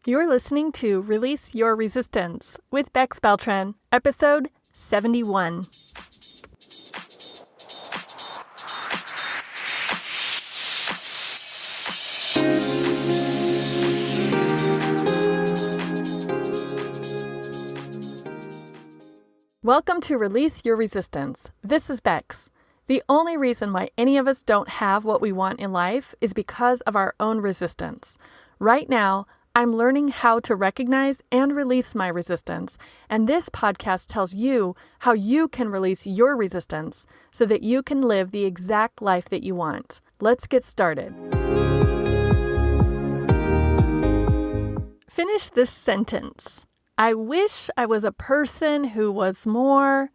You're listening to Release Your Resistance with Bex Beltran, episode 71. Welcome to Release Your Resistance. This is Bex. The only reason why any of us don't have what we want in life is because of our own resistance. Right now, I'm learning how to recognize and release my resistance, and this podcast tells you how you can release your resistance so that you can live the exact life that you want. Let's get started. Finish this sentence. I wish I was a person who was more...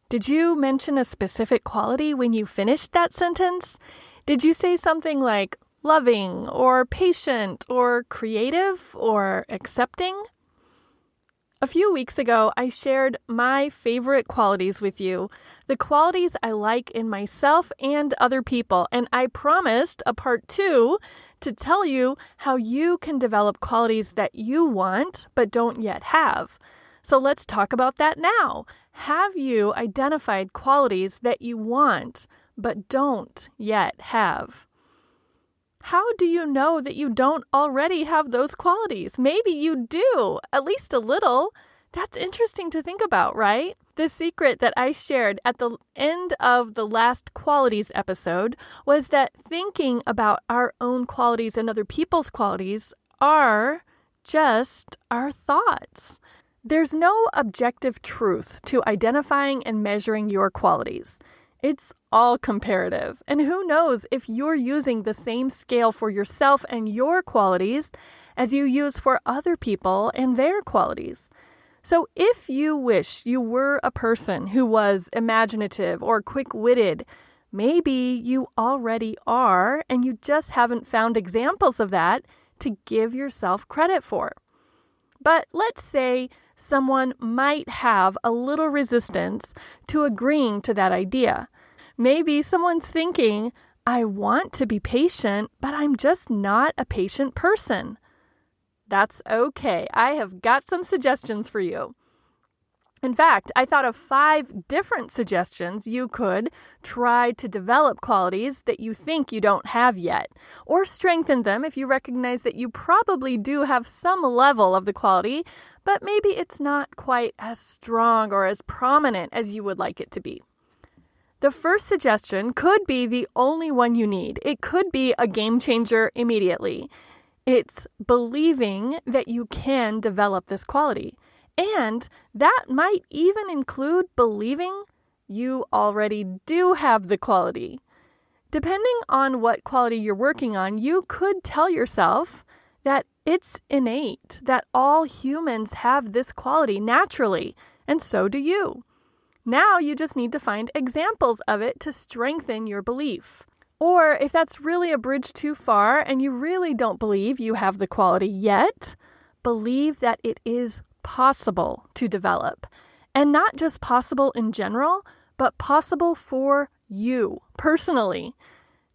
Did you mention a specific quality when you finished that sentence? Did you say something like loving or patient or creative or accepting? A few weeks ago, I shared my favorite qualities with you, the qualities I like in myself and other people, and I promised a part 2 to tell you how you can develop qualities that you want but don't yet have. So let's talk about that now. Have you identified qualities that you want but don't yet have? How do you know that you don't already have those qualities? Maybe you do, at least a little. That's interesting to think about, right? The secret that I shared at the end of the last qualities episode was that thinking about our own qualities and other people's qualities are just our thoughts. There's no objective truth to identifying and measuring your qualities. It's all comparative. And who knows if you're using the same scale for yourself and your qualities as you use for other people and their qualities. So if you wish you were a person who was imaginative or quick-witted, maybe you already are and you just haven't found examples of that to give yourself credit for. But let's say someone might have a little resistance to agreeing to that idea. Maybe someone's thinking, I want to be patient, but I'm just not a patient person. That's okay. I have got some suggestions for you. In fact, I thought of 5 different suggestions you could try to develop qualities that you think you don't have yet, or strengthen them if you recognize that you probably do have some level of the quality, but maybe it's not quite as strong or as prominent as you would like it to be. The first suggestion could be the only one you need. It could be a game changer immediately. It's believing that you can develop this quality. And that might even include believing you already do have the quality. Depending on what quality you're working on, you could tell yourself that it's innate, that all humans have this quality naturally, and so do you. Now you just need to find examples of it to strengthen your belief. Or if that's really a bridge too far and you really don't believe you have the quality yet, believe that it is possible to develop. And not just possible in general, but possible for you personally.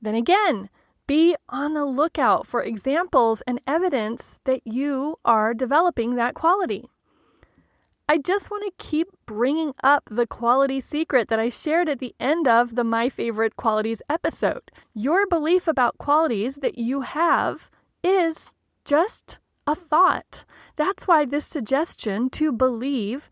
Then again, be on the lookout for examples and evidence that you are developing that quality. I just want to keep bringing up the quality secret that I shared at the end of the My Favorite Qualities episode. Your belief about qualities that you have is just a thought. That's why this suggestion to believe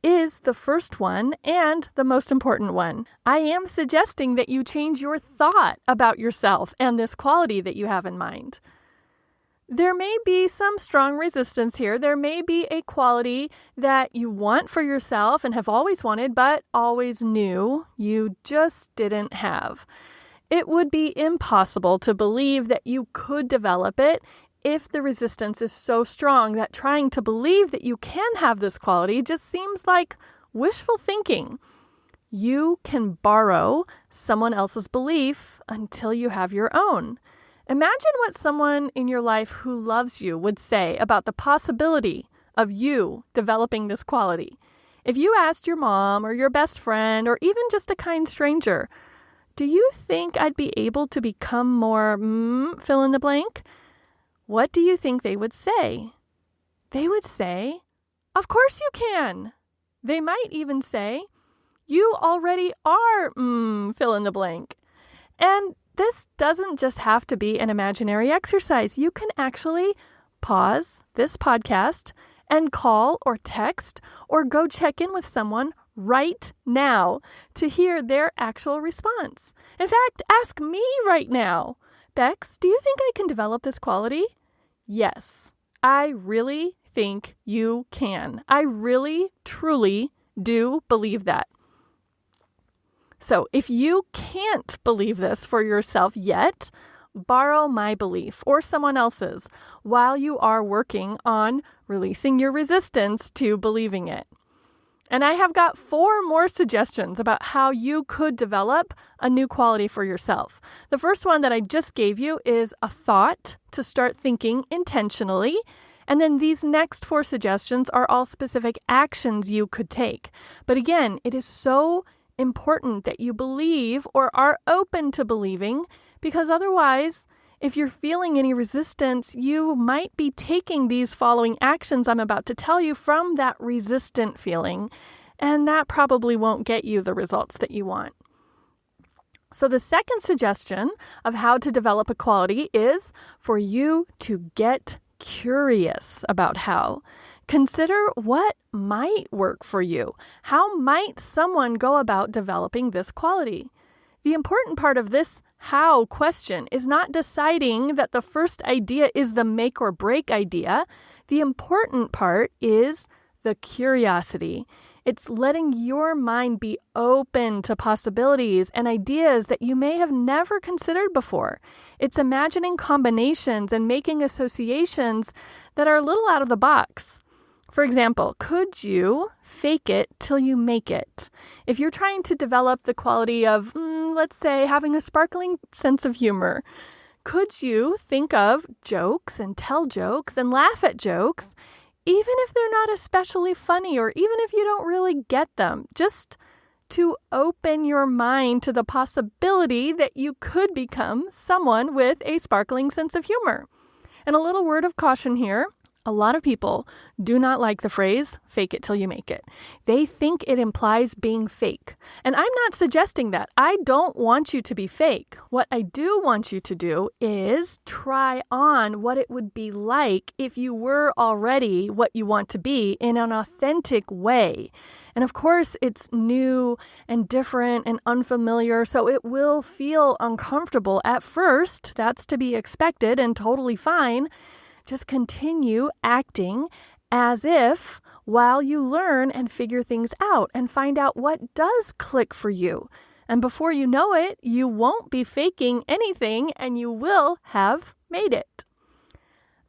is the first one and the most important one. I am suggesting that you change your thought about yourself and this quality that you have in mind. There may be some strong resistance here. There may be a quality that you want for yourself and have always wanted, but always knew you just didn't have. It would be impossible to believe that you could develop it if the resistance is so strong that trying to believe that you can have this quality just seems like wishful thinking. You can borrow someone else's belief until you have your own. Imagine what someone in your life who loves you would say about the possibility of you developing this quality. If you asked your mom or your best friend or even just a kind stranger, do you think I'd be able to become more fill in the blank? what do you think they would say? They would say, "Of course you can." They might even say, "You already are, fill in the blank." And this doesn't just have to be an imaginary exercise. You can actually pause this podcast and call or text or go check in with someone right now to hear their actual response. In fact, ask me right now, "Bex, do you think I can develop this quality?" Yes, I really think you can. I really, truly do believe that. So if you can't believe this for yourself yet, borrow my belief or someone else's while you are working on releasing your resistance to believing it. And I have got 4 more suggestions about how you could develop a new quality for yourself. The first one that I just gave you is a thought to start thinking intentionally. And then these next 4 suggestions are all specific actions you could take. But again, it is so important that you believe or are open to believing, because otherwise, if you're feeling any resistance, you might be taking these following actions I'm about to tell you from that resistant feeling, and that probably won't get you the results that you want. So the second suggestion of how to develop a quality is for you to get curious about how. Consider what might work for you. How might someone go about developing this quality? The important part of this how question is not deciding that the first idea is the make or break idea. The important part is the curiosity. It's letting your mind be open to possibilities and ideas that you may have never considered before. It's imagining combinations and making associations that are a little out of the box. For example, could you fake it till you make it? If you're trying to develop the quality of, let's say, having a sparkling sense of humor, could you think of jokes and tell jokes and laugh at jokes, even if they're not especially funny or even if you don't really get them, just to open your mind to the possibility that you could become someone with a sparkling sense of humor? And a little word of caution here. A lot of people do not like the phrase, fake it till you make it. They think it implies being fake. And I'm not suggesting that. I don't want you to be fake. What I do want you to do is try on what it would be like if you were already what you want to be in an authentic way. And of course, it's new and different and unfamiliar, so it will feel uncomfortable at first. That's to be expected and totally fine. Just continue acting as if while you learn and figure things out and find out what does click for you. And before you know it, you won't be faking anything and you will have made it.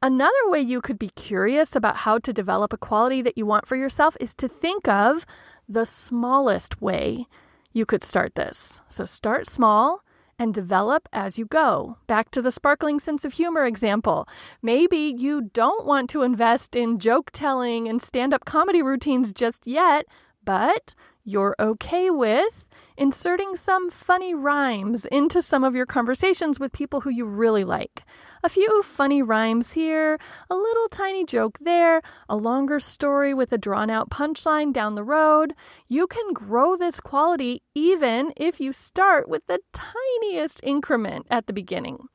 Another way you could be curious about how to develop a quality that you want for yourself is to think of the smallest way you could start this. So start small and develop as you go. Back to the sparkling sense of humor example. Maybe you don't want to invest in joke telling and stand-up comedy routines just yet, but you're okay with inserting some funny rhymes into some of your conversations with people who you really like. A few funny rhymes here, a little tiny joke there, a longer story with a drawn-out punchline down the road. You can grow this quality even if you start with the tiniest increment at the beginning.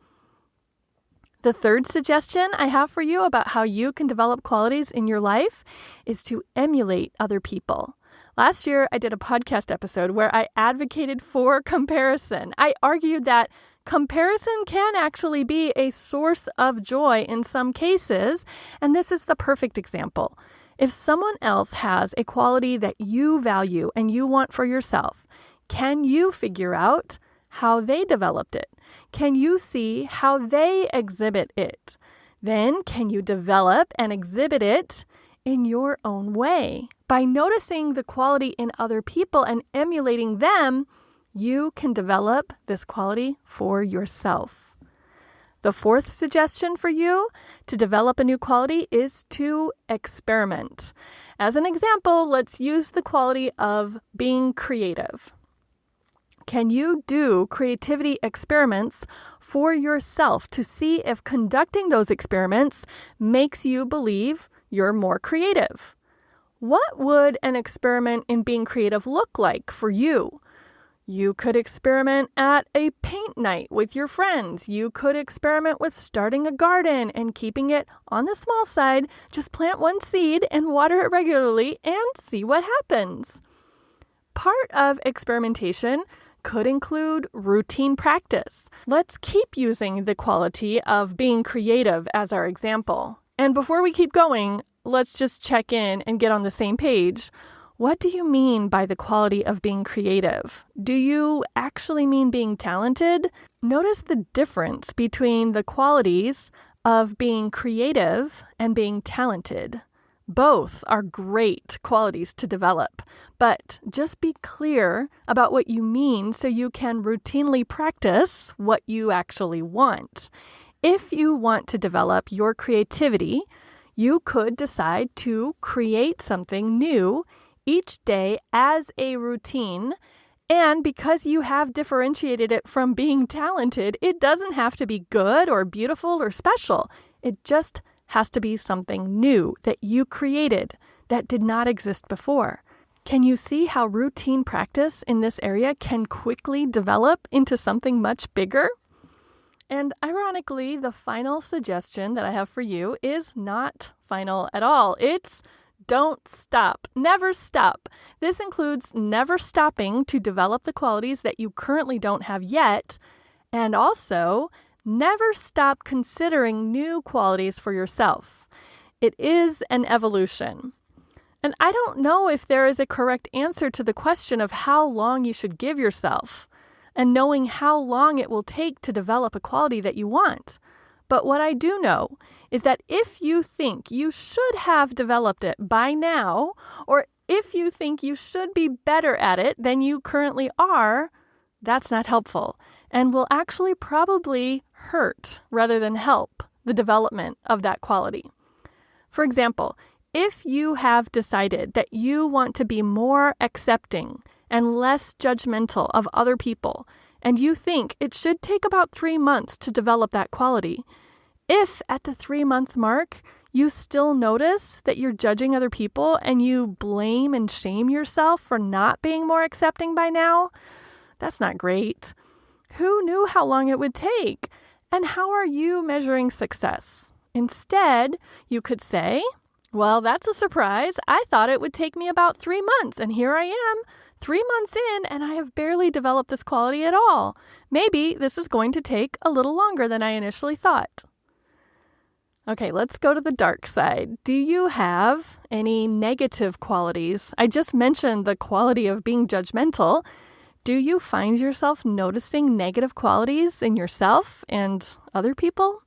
The third suggestion I have for you about how you can develop qualities in your life is to emulate other people. Last year, I did a podcast episode where I advocated for comparison. I argued that comparison can actually be a source of joy in some cases, and this is the perfect example. If someone else has a quality that you value and you want for yourself, can you figure out how they developed it? Can you see how they exhibit it? Then can you develop and exhibit it in your own way? By noticing the quality in other people and emulating them, you can develop this quality for yourself. The fourth suggestion for you to develop a new quality is to experiment. As an example, let's use the quality of being creative. Can you do creativity experiments for yourself to see if conducting those experiments makes you believe you're more creative? What would an experiment in being creative look like for you? You could experiment at a paint night with your friends. You could experiment with starting a garden and keeping it on the small side. Just plant one seed and water it regularly and see what happens. Part of experimentation could include routine practice. Let's keep using the quality of being creative as our example. And before we keep going, let's just check in and get on the same page. What do you mean by the quality of being creative? Do you actually mean being talented? Notice the difference between the qualities of being creative and being talented. Both are great qualities to develop, but just be clear about what you mean so you can routinely practice what you actually want. If you want to develop your creativity, you could decide to create something new each day as a routine, and because you have differentiated it from being talented, it doesn't have to be good or beautiful or special. It just has to be something new that you created that did not exist before. Can you see how routine practice in this area can quickly develop into something much bigger? And ironically, the final suggestion that I have for you is not final at all. It's don't stop. Never stop. This includes never stopping to develop the qualities that you currently don't have yet, and also never stop considering new qualities for yourself. It is an evolution. And I don't know if there is a correct answer to the question of how long you should give yourself and knowing how long it will take to develop a quality that you want. But what I do know is that if you think you should have developed it by now, or if you think you should be better at it than you currently are, that's not helpful and will actually probably hurt rather than help the development of that quality. For example, if you have decided that you want to be more accepting and less judgmental of other people, and you think it should take about 3 months to develop that quality, if at the 3-month mark you still notice that you're judging other people and you blame and shame yourself for not being more accepting by now, that's not great. Who knew how long it would take? And how are you measuring success? Instead, you could say, well, that's a surprise. I thought it would take me about 3 months, and here I am, 3 months in, and I have barely developed this quality at all. Maybe this is going to take a little longer than I initially thought. Okay, let's go to the dark side. Do you have any negative qualities? I just mentioned the quality of being judgmental. Do you find yourself noticing negative qualities in yourself and other people?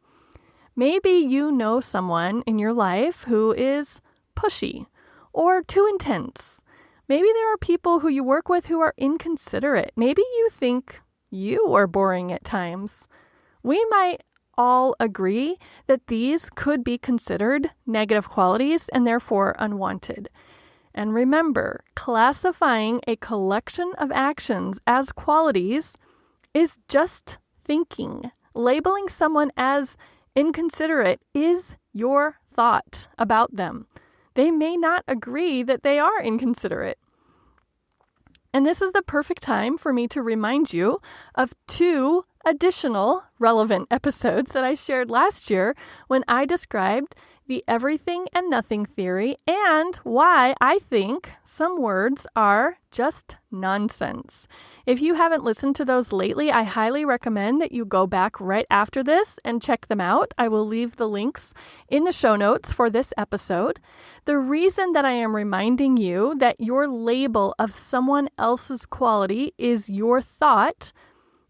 Maybe you know someone in your life who is pushy or too intense. Maybe there are people who you work with who are inconsiderate. Maybe you think you are boring at times. We might all agree that these could be considered negative qualities and therefore unwanted. And remember, classifying a collection of actions as qualities is just thinking. Labeling someone as inconsiderate is your thought about them. They may not agree that they are inconsiderate. And this is the perfect time for me to remind you of 2 additional relevant episodes that I shared last year when I described the everything and nothing theory and why I think some words are just nonsense. If you haven't listened to those lately, I highly recommend that you go back right after this and check them out. I will leave the links in the show notes for this episode. The reason that I am reminding you that your label of someone else's quality is your thought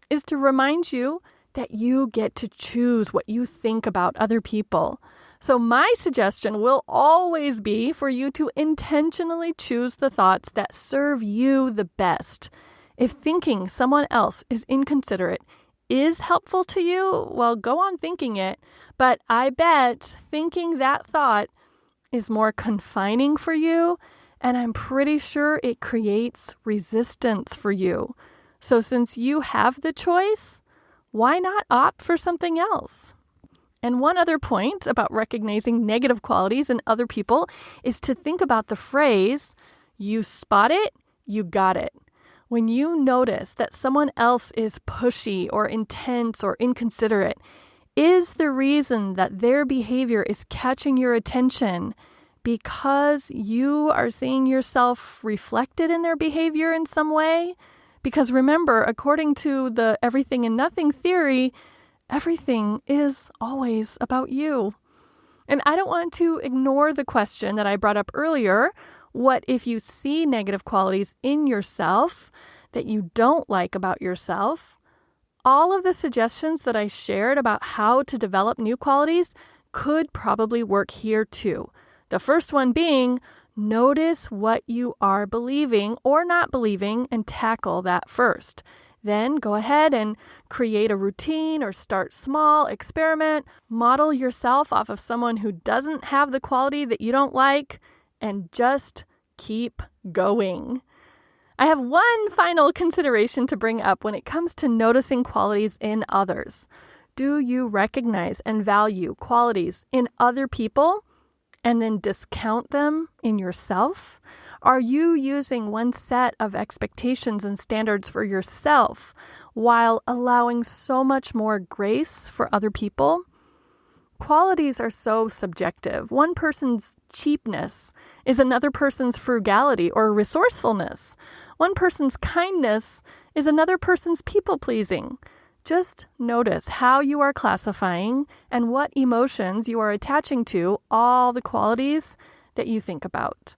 is to remind you that you get to choose what you think about other people. So my suggestion will always be for you to intentionally choose the thoughts that serve you the best. If thinking someone else is inconsiderate is helpful to you, well, go on thinking it. But I bet thinking that thought is more confining for you, and I'm pretty sure it creates resistance for you. So since you have the choice, why not opt for something else? And one other point about recognizing negative qualities in other people is to think about the phrase, you spot it, you got it. When you notice that someone else is pushy or intense or inconsiderate, is the reason that their behavior is catching your attention because you are seeing yourself reflected in their behavior in some way? Because remember, according to the everything and nothing theory, everything is always about you. And I don't want to ignore the question that I brought up earlier. What if you see negative qualities in yourself that you don't like about yourself? All of the suggestions that I shared about how to develop new qualities could probably work here too. The first one being, notice what you are believing or not believing and tackle that first. Then go ahead and create a routine or start small, experiment, model yourself off of someone who doesn't have the quality that you don't like, and just keep going. I have one final consideration to bring up when it comes to noticing qualities in others. Do you recognize and value qualities in other people and then discount them in yourself? Are you using one set of expectations and standards for yourself while allowing so much more grace for other people? Qualities are so subjective. One person's cheapness is another person's frugality or resourcefulness. One person's kindness is another person's people-pleasing. Just notice how you are classifying and what emotions you are attaching to all the qualities that you think about.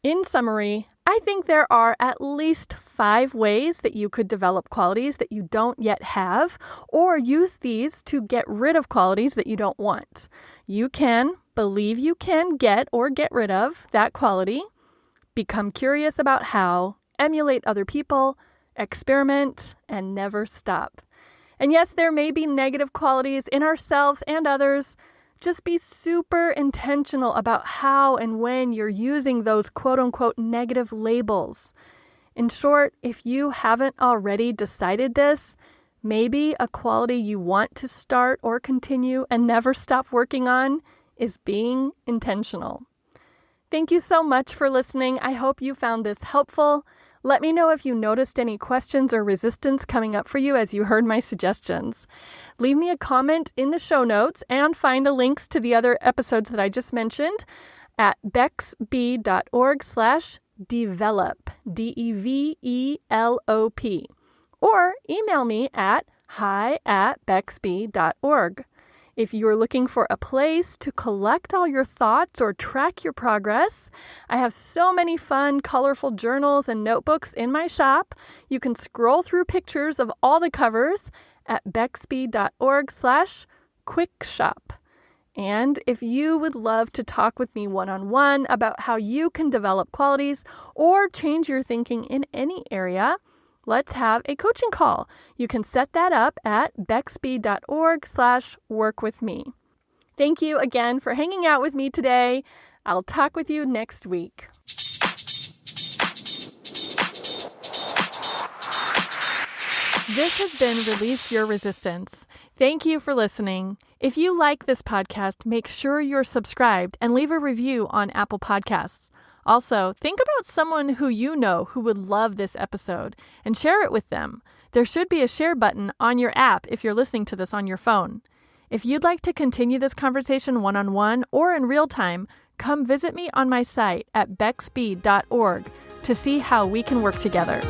In summary, I think there are at least 5 ways that you could develop qualities that you don't yet have, or use these to get rid of qualities that you don't want. You can believe you can get or get rid of that quality, become curious about how, emulate other people, experiment, and never stop. And yes, there may be negative qualities in ourselves and others. Just be super intentional about how and when you're using those quote-unquote negative labels. In short, if you haven't already decided this, maybe a quality you want to start or continue and never stop working on is being intentional. Thank you so much for listening. I hope you found this helpful. Let me know if you noticed any questions or resistance coming up for you as you heard my suggestions. Leave me a comment in the show notes and find the links to the other episodes that I just mentioned at bexb.org/develop, DEVELOP, or email me at hi@bexb.org. If you're looking for a place to collect all your thoughts or track your progress, I have so many fun, colorful journals and notebooks in my shop. You can scroll through pictures of all the covers at bexb.org/quickshop. And if you would love to talk with me one-on-one about how you can develop qualities or change your thinking in any area, let's have a coaching call. You can set that up at bexb.org/workwithme. Thank you again for hanging out with me today. I'll talk with you next week. This has been Release Your Resistance. Thank you for listening. If you like this podcast, make sure you're subscribed and leave a review on Apple Podcasts. Also, think about someone who you know who would love this episode and share it with them. There should be a share button on your app if you're listening to this on your phone. If you'd like to continue this conversation one-on-one or in real time, come visit me on my site at bexb.org to see how we can work together.